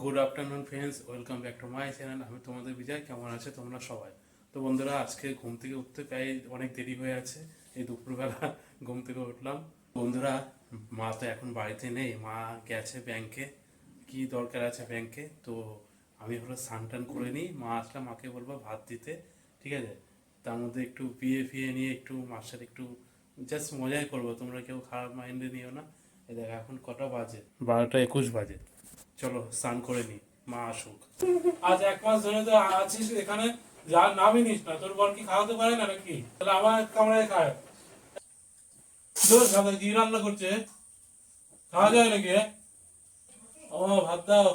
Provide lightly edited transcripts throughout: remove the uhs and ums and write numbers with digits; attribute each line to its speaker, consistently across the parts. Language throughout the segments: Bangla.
Speaker 1: Good afternoon friends, welcome back to my channel. আমি তোমাদের বিজয়। কেমন আছে তোমরা সবাই? তো বন্ধুরা, আজকে ঘুম থেকে উঠতে প্রায় অনেক দেরি হয়ে আছে। এই দুপুরবেলা ঘুম থেকে উঠলাম। বন্ধুরা, মা তো এখন বাড়িতে নেই, মা গেছে ব্যাংকে, কি দরকার আছে ব্যাংকে। তো আমি হলো স্নান টান করে নিই, মা আসলে মাকে বলবো ভাত দিতে, ঠিক আছে? তার মধ্যে একটু বিয়ে ফিয়ে নিয়ে একটু মার সাথে একটু জাস্ট মজাই করবো, তোমরা কেউ খারাপ মাইন্ডে নিও না। এই দেখ এখন কটা বাজে, 12টা 21 বাজে। চলো স্নান করে নি, মা আসুক। আজ 1 মাস ধরে তো আছিস এখানে, যার নামই নিস না। তোর বর কি খাওয়াতে পারে না নাকি? তাহলে আমার কামড়ায় খায়। তোর সাথে কি রান্না করছে? খাওয়া যায় নাকি? ও, ভাত দাও।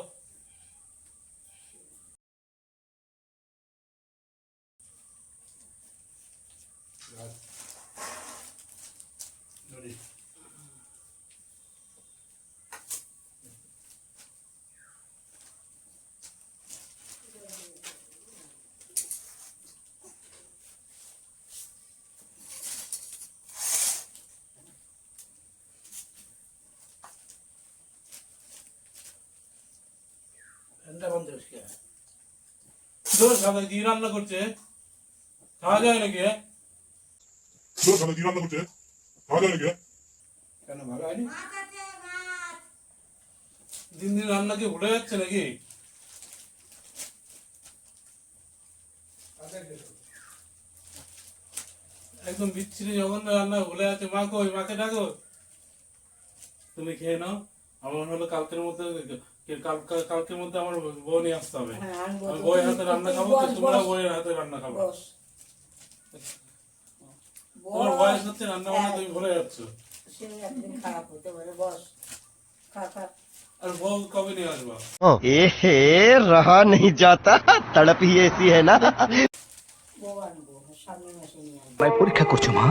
Speaker 1: তোর সাথে কি রান্না করছে? খাওয়া যায় নাকি?
Speaker 2: তোর সাথে কি রান্না করছে? খাওয়া যায় নাকি?
Speaker 3: কেন ভালো হয়নি?
Speaker 1: দিন দিন রান্না কি ভুলে যাচ্ছে নাকি? একদম বিচ্ছিরি জঘন্য রান্না ভুলে যাচ্ছে। মা কই? মাকে ডাকো। তুমি খেয়ে নাও। আমার হলো কালকের মধ্যে, কালকের মধ্যে আমার বউ নিয়ে আসতে হবে। আমি বউয়ের হাতে রান্না খাবো, তো তোমরা বউয়ের হাতে রান্না খাবো। তোমার বয়স হচ্ছে, রান্না বান্না তুমি ভুলে যাচ্ছ।
Speaker 3: একদিন খারাপ হতে পারে, বস। খা খা।
Speaker 1: আর বউ কবে নিয়ে আসবা?
Speaker 4: एहे रहा नहीं जाता तड़प ही ऐसी है ना।
Speaker 3: বউ আনবো সামনের মাসে নিয়ে আসবো।
Speaker 4: मैं পরীক্ষা করছো মা?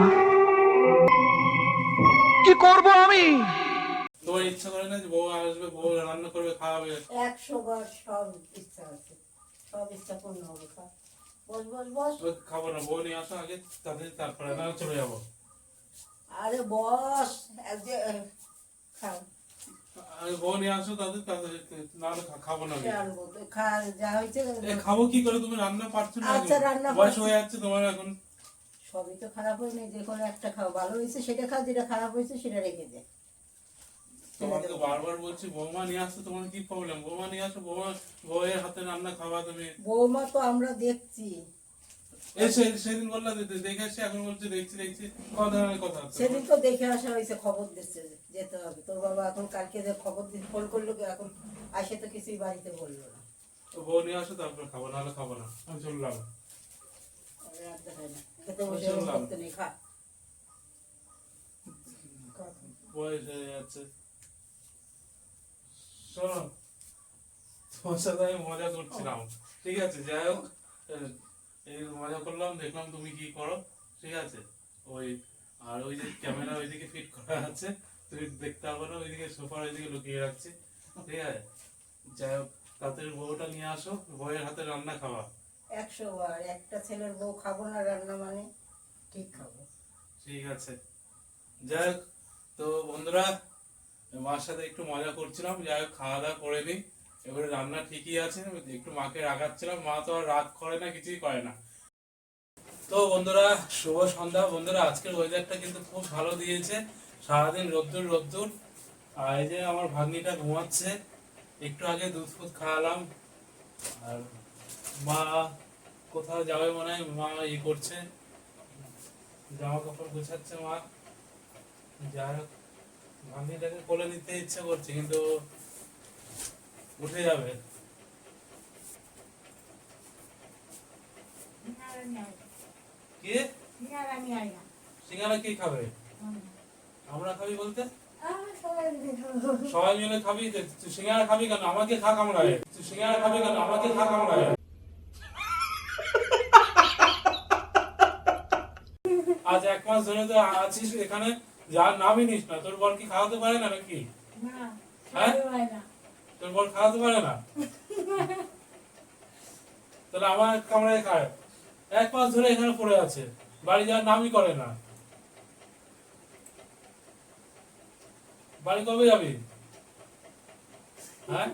Speaker 4: কি করব আমি?
Speaker 1: তোমার ইচ্ছা করে না যে বউ আসবে, বউ রান্না করবে, খাওয়াবে?
Speaker 3: 100 বার সব ইচ্ছা আছে, সব ইচ্ছা পূর্ণ হবে। খা, বস বস বস।
Speaker 1: খাবো না, বউ নিয়ে আসো আগে, তারপরে না চলে যাবো।
Speaker 3: আরে বস, খাও।
Speaker 1: আগে বউ নিয়ে আসো, তাদের নাহলে খাবো না আমি।
Speaker 3: সে আনবো তো, খা যা হয়েছে।
Speaker 1: খাবো কি করে? তুমি রান্না পারছো না?
Speaker 3: আচ্ছা, রান্না
Speaker 1: বয়স
Speaker 3: পারছি।
Speaker 1: হয়ে যাচ্ছে তোমার এখন।
Speaker 3: সবই তো খারাপ হয়নি, যে কোনো একটা খাও। ভালো হয়েছে সেটা খাও, যেটা খারাপ হয়েছে সেটা রেখে দে।
Speaker 1: তোমাকে বারবার বলছি বৌমা নিয়ে আসতে, তোমার কি প্রবলেম? বৌমা নিয়ে আসো, বউয়ের হাতে রান্না খাওয়া তুমি।
Speaker 3: বৌমা তো আমরা দেখছি।
Speaker 1: সেদিন বললা দেখে আসছি, এখন বলছে দেখছি। কত ধরনের কথা হচ্ছে?
Speaker 3: সেদিন তো দেখে আসা হয়েছে, খবর দিচ্ছে যেতে হবে। তোর বাবা এখন কালকে যে খবর দিয়ে ফোন করলো, এখন আসে তো কিছুই বাড়িতে বললো না।
Speaker 1: তো বউ নিয়ে আসো, তারপর খাবো, নাহলে খাবো না। আমি চললাম।
Speaker 3: রাখতে হয় না, খেতে বসে এরকম করতে নেই। খা।
Speaker 1: বয়স হয়ে যাচ্ছে। শোনো, তোমার সাথে আমি মজা করছিলাম, ঠিক আছে? যাই হোক, এই মজা করলাম, দেখলাম তুমি কি করো, ঠিক আছে? ওই, আর ওই যে ক্যামেরা ওইদিকে ফিট করা আছে, তুমি দেখতে পাবো না, ওইদিকে সোফার ওইদিকে লুকিয়ে রাখছি, ঠিক আছে? যাই হোক, তাড়াতাড়ি বউটা নিয়ে আসো, বউয়ের হাতে রান্না খাওয়া।
Speaker 3: 100 বার একটা ছেলের বউ খাবো না রান্না মানে ঠিক খাবো।
Speaker 1: ঠিক আছে। যাই হোক, তো বন্ধুরা, মার সাথে একটু মজা করছিলাম। যাই হোক, খাওয়া দাওয়া করে নিই। এবারে রান্না ঠিকই আছে, একটু মাকে রাগাচ্ছিলাম, মা তো আর রাগ করে না, কিছুই করে না। তো বন্ধুরা, শুভ সন্ধ্যা। বন্ধুরা, আজকের ওয়েদারটা কিন্তু খুব ভালো দিয়েছে, সারাদিন রোদ্দুর। আর এই যে আমার ভাগ্নিটা ঘুমাচ্ছে, একটু আগে দুধ ফুধ খাওয়ালাম। আর মা কোথাও যাবে মনে হয়, মা করছে, জামা কাপড় গোছাচ্ছে মা। যাই হোক, ভাগ্নিটাকে কোলে নিতে ইচ্ছে করছে, কিন্তু উঠে যাবে। কি সিঙ্গারা কি খাবে? আমরা খাবি বলতে? সবাই মিলে খাবি? তুই সিঙ্গারা খাবি কেন? আমাকে খা কামড়ায়। তুই সিঙ্গারা খাবি কেন? আমাকে খা কামড়ায়। আজ 1 মাস ধরে তো আছিস এখানে, যার নামই নিস না। তোর বর কি খাওয়াতে পারে না নাকি? হ্যাঁ, তোর বর খাওয়াতে পারে না? তাহলে আমার কামড়ায় খায়। 1 মাস ধরে এখানে পড়ে আছে, বাড়ি যাওয়ার নামই করে না। বাড়ি কবে যাবি? হ্যাঁ,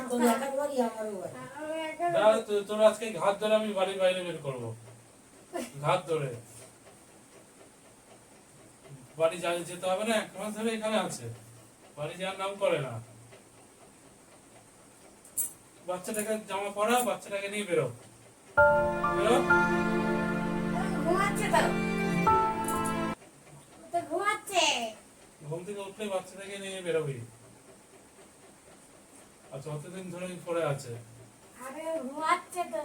Speaker 3: তোর একার বাড়ি আমারও বাড়ি।
Speaker 1: না তোর আজকে ঘাত ধরে আমি বাড়ির বাইরে বের করবো, ঘাত ধরে। বাড়ি যেতে হবে না, 1 মাস ধরে এখানে আছে, বাড়ি যাওয়ার নাম করে না। বাচ্চাটাকে জামা পরা, বাচ্চাটাকে নিয়ে বেরো, বেরো।
Speaker 5: ঘুমাচ্ছে তো ঘুমাচ্ছে।
Speaker 1: ঘুম থেকে উঠলে বাচ্চাটাকে নিয়ে বেরোবি। আচ্ছা, অতদিন ধরে পড়ে আছে,
Speaker 5: আরে ঘুমাচ্ছে তো।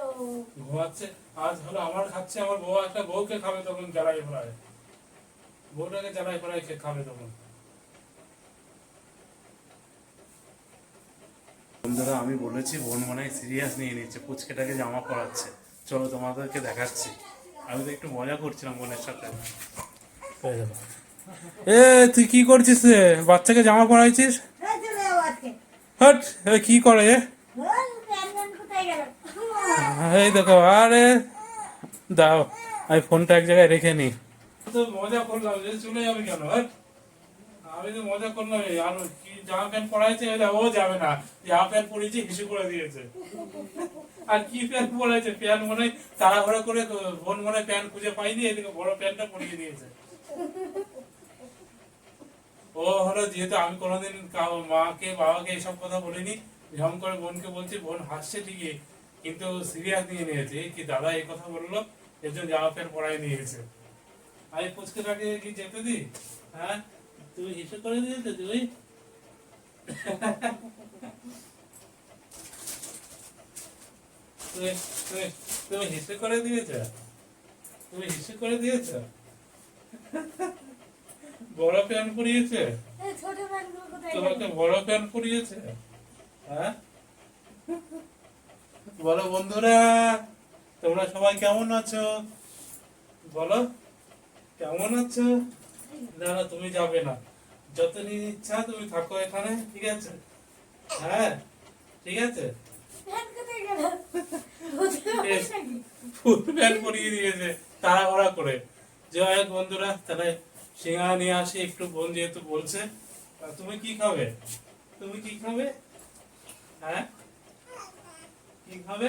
Speaker 1: ঘুমাচ্ছে। আজ হলো আমার খাচ্ছে, আমার বউ একটা বউকে খাবে তখন জ্বালাই ফোড়ায়, বউটাকে জ্বালাই ফোড়ায় খাবে তখন। বন্ধুরা আমি বলেছি বোন মনে হয় সিরিয়াস নিয়ে নিচ্ছে, পুচকেটাকে জামা পরাচ্ছে। চলো তোমাদেরকে দেখাচ্ছি। আমি তো একটু মজা করছিলাম বোনের সাথে। এ তুই কি করছিস রে? বাচ্চাকে জামা পরাইছিস?
Speaker 5: এই চলে যাবো আজকে।
Speaker 1: হট, এ কি করে এ?
Speaker 5: ওই প্যান কোথায় গেল?
Speaker 1: এই দেখো, আরে দাও আমি ফোনটা এক জায়গায় রেখে নি। তো মজা করলাম, যে চলে যাবে কেন? হট, আমি তো মজা করলাম। আর কি জামা প্যান্ট পরাইছে? ও যাবে না, জামা প্যান্ট পরিয়েছে, হিসু করে দিয়েছে। আর কি প্যান্ট পরাইছে? প্যান্ট মনে হয় তাড়াহুড়ো করে, বোন মনে হয় প্যান্ট খুঁজে পাইনি, এদিকে বড় প্যান্টটা পরিয়ে দিয়েছে। ও হলো, যেহেতু আমি কোনোদিন মাকে বাবাকে এইসব কথা বলিনি, যেমন করে বোনকে বলছি, বোন হাসছে ঠিকই কিন্তু সিরিয়াস নিয়ে নিয়েছে। কি দাদা এই কথা বললো, এর জন্য জামা প্যান্ট পরাই নিয়েছে। আমি পুচকেটাকে কি যেতে দি? হ্যাঁ, তুমি হিসেব করে দিয়েছো তুমি? তুমি হিসেব করে দিয়েছ, তুমি হিসেব করে দিয়েছ। বড় প্যান্ট পরিয়েছে
Speaker 5: এই ছোট প্যানগুলো কোথায় গেল?
Speaker 1: তোমাকে, বড় প্যান্ট পরিয়েছে। হ্যাঁ, বলো বন্ধুরা, তোমরা সবাই কেমন আছো? বলো কেমন আছো? না না, তুমি যাবে না, যতদিন ইচ্ছা তুমি থাকো এখানে, ঠিক আছে? হ্যাঁ ঠিক আছে।
Speaker 5: প্যান কোথায় গেল? কোথায়
Speaker 1: বেশ,
Speaker 5: নাকি?
Speaker 1: ফুল প্যান্ট পরিয়ে দিয়েছে তাড়াহুড়া করে। যাই হোক বন্ধুরা, তাহলে সিঙ্গারা নিয়ে আসি একটু, বোন যেহেতু বলছে। তুমি কি খাবে? তুমি কি খাবে? হ্যাঁ, কি খাবে?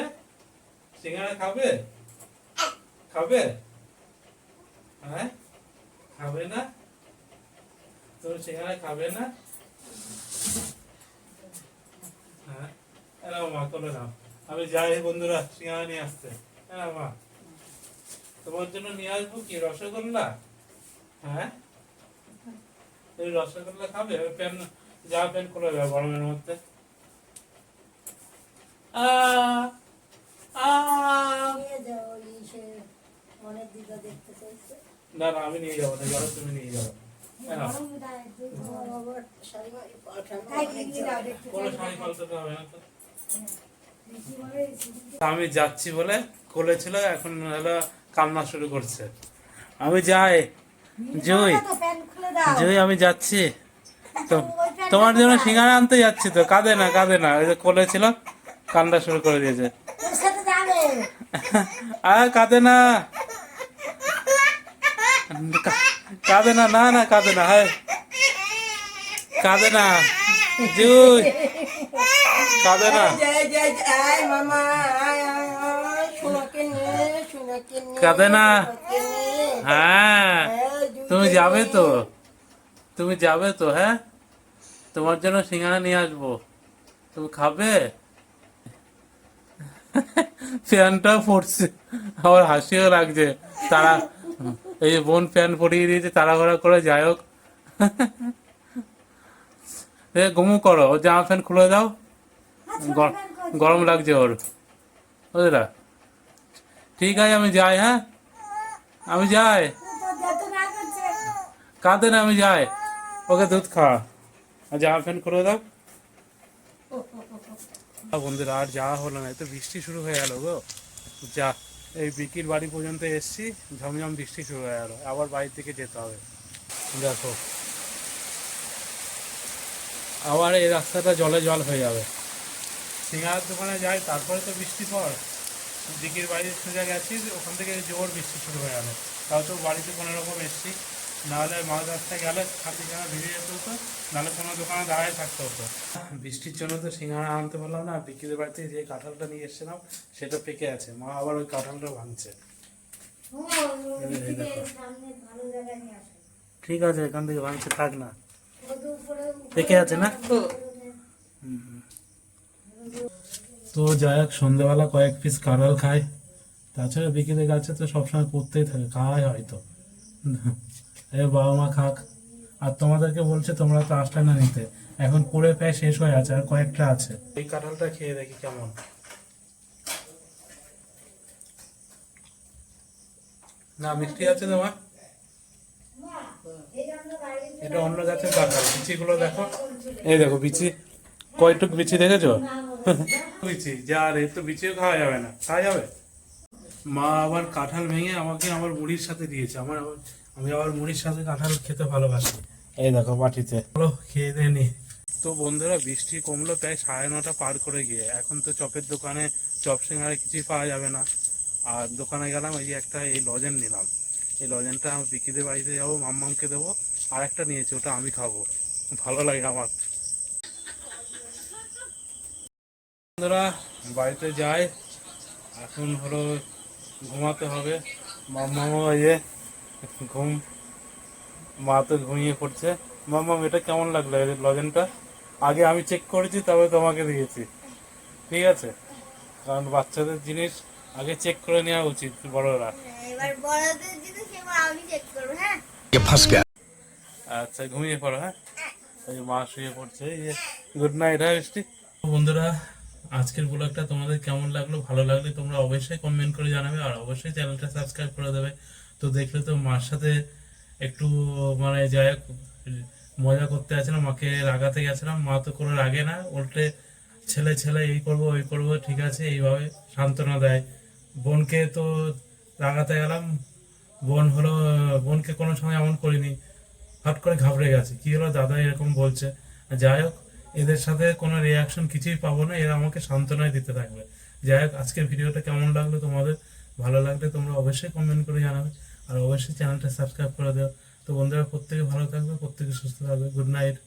Speaker 1: সিঙ্গারা খাবে? খাবে? হ্যাঁ, খাবে না? তুমি সিঙ্গারা খাবে না? হ্যাঁ, এরাও মা করে নাও। আমি যাই বন্ধুরা সিঙ্গারা নিয়ে আসতে। হ্যাঁ মা, তোমার জন্য নিয়ে আসবো কি রসগোল্লা? হ্যাঁ, তুমি রসগোল্লা খাবে? ওই প্যান, যা প্যান খুলে যাবে গরমের মধ্যে।
Speaker 3: নিয়ে যাও, মনের দিদা দেখতে চাইছে।
Speaker 1: না না, আমি নিয়ে যাবো না, যাবো তুমি নিয়ে যাবো। হ্যাঁ,
Speaker 5: গরম উঠায় একটু।
Speaker 3: আমার বাবার শাড়ি বাড়ি পাঠানো
Speaker 5: তাই
Speaker 3: অনেক
Speaker 5: নিয়ে যাও,
Speaker 3: জায়গায়।
Speaker 5: দেখতে
Speaker 1: কোনো
Speaker 5: চাই।
Speaker 1: শাড়ি পাল্টাতে হবে না তো।
Speaker 5: বেশি বলে
Speaker 1: আমি যাচ্ছি বলে কোলেছিল, এখন হলো কান্না শুরু করছে। আমি যাই জয়,
Speaker 5: তো প্যান খুলে দাও।
Speaker 1: জয় আমি যাচ্ছি তো, তোমার জন্য সিঙ্গারা আনতে যাচ্ছি তো। কাঁদে না, কাঁদে না, ওই যে কোলে ছিল, কান্না শুরু করে দিয়েছে।
Speaker 5: তোর সাথে যাবে।
Speaker 1: আর কাঁদে না, কাঁদে না, না না কাঁদে না, হ্যাঁ কাঁদে না, জুই কাঁদে না,
Speaker 3: জয় জয় জয় মামা, আয় আয় আয়, সোনাকে নে, সোনাকে নে,
Speaker 1: কাঁদে না।
Speaker 3: সোনাকে নে।
Speaker 1: হ্যাঁ,
Speaker 3: হ্যাঁ, জুই
Speaker 1: তুমি
Speaker 3: নে।
Speaker 1: যাবে তো, তুমি যাবে তো? হ্যাঁ, তোমার জন্য সিঙ্গারা নিয়ে আসবো, তুমি খাবে? প্যান্টটাও পড়ছে, আমার হাসিও লাগছে। তারা এই যে বোন প্যান্ট পরিয়ে দিয়েছে তাড়াহুড়া করে। যাই হোক, ঘুমু করো, ও জামা প্যান্ট খুলে দাও, গরম লাগছে ওর, বুঝলা? ঠিক আছে আমি যাই, হ্যাঁ আমি যাই।
Speaker 5: তোর যত না করছে।
Speaker 1: কাঁদে না, আমি যাই, ওকে দুধ খাওয়া, আর জামা প্যান্ট খুলে দাও। বন্ধুরা আর যাওয়া হলো না, তো বৃষ্টি শুরু হয়ে গেল গো। যা, এই বিকির বাড়ি পর্যন্ত এসছি, ঝমঝম বৃষ্টি শুরু হয়ে গেল, আবার বাড়ির দিকে যেতে হবে। দেখো আবার এই রাস্তাটা জলে জল হয়ে যাবে। সিঙ্গারার দোকানে যাই, তারপরে তো বৃষ্টি পর। বিকির বাড়ি সোজা গেছি, ওখান থেকে জোর বৃষ্টি শুরু হয়ে গেল। তাও তো বাড়িতে কোনো রকম এসছি, নাহলে মাছ ধরতে গেলে ছাতি জানা ভিজে যেতে হতো, নাহলে কোনো দোকানে দাঁড়ায় থাকতে হতো। বৃষ্টির জন্য তো সিঙ্গাড়া আনতে পারলাম না। বিক্রিদের বাড়িতে যে কাঁঠালটা নিয়ে এসেছিলাম সেটা পেকে আছে, মা আবার ওই কাঁঠালটা ভাঙছে। ঠিক আছে, এখান থেকে ভাঙছে, থাক না, পেকে আছে না। তো যাই হোক, সন্ধ্যাবেলা কয়েক পিস কাঁঠাল খাই। তাছাড়া বিকেলের গাছে তো সবসময় পড়তেই থাকে, খাওয়াই হয়তো। বাবা মা খাক। আর তোমাদেরকে বলছে তোমরা তো আসলে না নিতে, এখন পড়ে প্রায় শেষ হয়ে আছে, আর কয়েকটা আছে। এই কাঁঠালটা খেয়ে দেখি কেমন। না মিষ্টি আছে তোমার? এটা অন্য গাছের কাঁঠাল। বিচিগুলো দেখো, এই দেখো বিচি, কয়টুক বিচি দেখেছো? বিচি যা, আর এর তো বিচিও খাওয়া যাবে না, খাওয়া যাবে? মা আবার কাঁঠাল ভেঙে আমাকে আমার মুড়ির সাথে দিয়েছে। আমি আবার মুড়ির সাথে কাঁঠাল খেতে ভালোবাসি। এই দেখো বাটিতে, চলো খেয়ে দিয়ে নি। তো বন্ধুরা, বৃষ্টি কমলো প্রায় 9:30 পার করে গিয়ে। এখন তো চপের দোকানে চপ সিঙ্গাড়া কিছুই পাওয়া যাবে না। আর দোকানে গেলাম, এই যে একটা এই লজেন নিলাম। এই লজেনটা আমি বিকিদের বাড়িতে যাবো, মাম্মামকে দেবো। আর একটা নিয়েছি, ওটা আমি খাবো, ভালো লাগে আমার। বন্ধুরা বাড়িতে যাই, এখন হলো ঘুমাতে হবে। মাম্মামও এই যে ঘুম, মা তো ঘুমিয়ে পড়ছে। মাম্মাম এটা কেমন লাগলো এই লজেনটা? আগে আমি চেক করেছি, তবে তোমাকে দিয়েছি, ঠিক আছে? কারণ বাচ্চাদের জিনিস আগে চেক করে নেওয়া উচিত বড়রা।
Speaker 5: এবার বড়দের জিনিস এবার আমি চেক করবো। হ্যাঁ,
Speaker 1: আচ্ছা ঘুমিয়ে পড়ো। হ্যাঁ, এই মা শুয়ে পড়ছে। এই যে গুড নাইট। হ্যাঁ বৃষ্টি। বন্ধুরা, আজকের ব্লগটা তোমাদের কেমন লাগলো? ভালো লাগলে তোমরা অবশ্যই কমেন্ট করে জানাবে, আর অবশ্যই চ্যানেলটা সাবস্ক্রাইব করে দেবে। তো দেখলে তো মার সাথে একটু মানে যাই হোক মজা করতে যাচ্ছিলাম, মাকে রাগাতে গেছিলাম। মা তো কোনো রাগে না, উল্টে ছেলে ছেলে এই করবো ওই করবো, ঠিক আছে এইভাবে সান্ত্বনা দেয়। বোনকে তো রাগাতে গেলাম, বোনকে কোনো সময় এমন করিনি, হট করে ঘাবড়ে গেছে, কি হলো দাদা এরকম বলছে। যাই হোক, এদের সাথে কোনো রিয়াকশন কিছুই পাবো না, এরা আমাকে সান্ত্বনায় দিতে থাকবে। যাই হোক, আজকের ভিডিওটা কেমন লাগলো তোমাদের? ভালো লাগলে তোমরা অবশ্যই কমেন্ট করে জানাবে, আর অবশ্যই চ্যানেলটা সাবস্ক্রাইব করে দেও। তো বন্ধুরা, প্রত্যেকে ভালো থাকবে, প্রত্যেকে সুস্থ থাকবে। Good night.